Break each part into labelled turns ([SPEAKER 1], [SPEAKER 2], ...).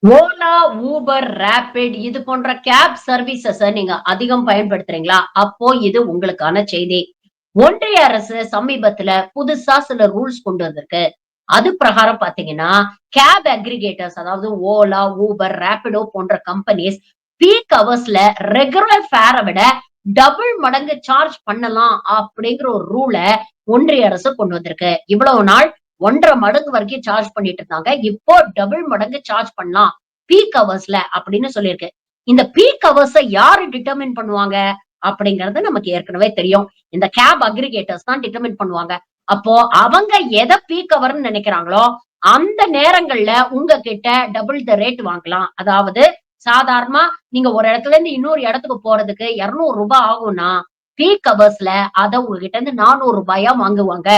[SPEAKER 1] Ola, Uber, rapid இது போன்ற gap சர்வீசஸ நீங்க அதிகம் பயன்படுத்துறீங்களா? அப்போ இது உங்களுக்கான செய்தி. ஒன்றிய அரசு சமீபத்துல புதுசா சில ரூல்ஸ் கொண்டு வந்திருக்கு. அது பிரகாரம் பார்த்தீங்கன்னா, கேப் அக்ரிகேட்டர்ஸ் அதாவது ஓலா, ஊபர், ரேபிடோ போன்ற கம்பெனிஸ் பீக் ஹவர்ஸ்ல ரெகுலர் ஃபேர விட டபுள் மடங்கு சார்ஜ் பண்ணலாம் அப்படிங்கிற ஒரு ரூல ஒன்றிய அரசு கொண்டு வந்திருக்கு. இவ்வளவு நாள் 1 1/2 மடங்கு வரைக்கும் சார்ஜ் பண்ணிட்டு இருந்தாங்க. இப்போ டபுள் மடங்கு சார்ஜ் பண்ணலாம். பீக் ஹவர்ஸ்ல அப்படின்னு சொல்லியிருக்கு. இந்த பீக் ஹவர்ஸ யாரு டிட்டர்மின் பண்ணுவாங்க? அப்படிங்கிறது நமக்கு ஏற்கனவே தெரியும். இந்த கேப் அக்ரிகேட்டர்ஸ் தான் டிட்டர்மின் பண்ணுவாங்க. அப்போ அவங்க எத பீக் ஹவர்ன்னு நினைக்கிறாங்களோ, அந்த நேரங்கள்ல உங்ககிட்ட டபுள் த ரேட் வாங்கலாம். அதாவது சாதாரணமா நீங்க ஒரு இடத்துல இருந்து இன்னொரு இடத்துக்கு போறதுக்கு ரூ. 200 ஆகும்னா, பீக் ஹவர்ஸ்ல அத உங்ககிட்ட இருந்து ரூ. 400 வாங்குவாங்க.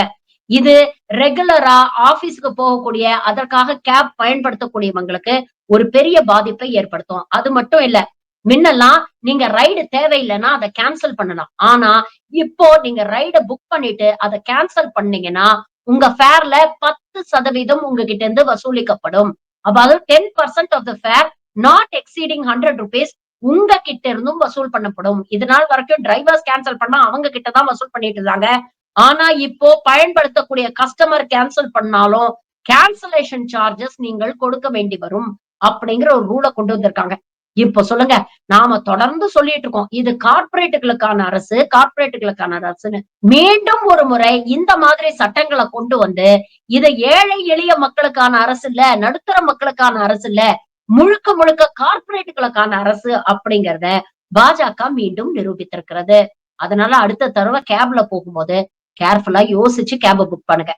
[SPEAKER 1] இது ரெகுலரா ஆபீஸ்க்கு போகக்கூடிய, அதற்காக கேப் பயன்படுத்தக்கூடியவங்களுக்கு ஒரு பெரிய பாதிப்பை ஏற்படுத்தும். அது மட்டும் இல்ல. மின்னல்லாம் நீங்க ரைடு தேவையில்லன்னா அத கேன்சல் பண்ணலாம். ஆனா, இப்போ நீங்க ரைட புக் பண்ணிட்டு அத கேன்சல் பண்ணீங்கன்னா, உங்க ஃபேர்ல 10% உங்ககிட்ட இருந்து வசூலிக்கப்படும். அதாவது 10% ஆஃப் த ஃபேர் நாட் எக்சீடிங் ₹100 உங்க கிட்ட இருந்தும் வசூல் பண்ணப்படும். இது நாள் வரைக்கும் டிரைவர்ஸ் கேன்சல் பண்ணா அவங்க கிட்ட தான் வசூல் பண்ணிட்டு இருந்தாங்க. ஆனா, இப்போ பயன்படுத்தக்கூடிய கஸ்டமர் கேன்சல் பண்ணாலும், கேன்சலேஷன் சார்ஜஸ் நீங்கள் கொடுக்க வேண்டி வரும். அப்படிங்கிற ஒரு ரூல கொண்டு வந்திருக்காங்க. இப்போ சொல்லுங்க, நாம தொடர்ந்து சொல்லிட்டு இருக்கோம். இது கார்ப்பரேட்டுகளுக்கான அரசு, கார்ப்பரேட்டுகளுக்கான அரசுன்னு. மீண்டும் ஒரு முறை இந்த மாதிரி சட்டங்கள கொண்டு வந்து, இத ஏழை எளிய மக்களுக்கான அரசு இல்ல, நடுத்தர மக்களுக்கான அரசு இல்ல, முழுக்க முழுக்க கார்ப்பரேட்டுகளுக்கான அரசு அப்படிங்கிறத பாஜக மீண்டும் நிரூபித்திருக்கிறது. அதனால அடுத்த தடவ கேப்ல போகும்போது கேர்ஃபுல்லா யோசிச்சு கேப்ப புக் பண்ணுங்க.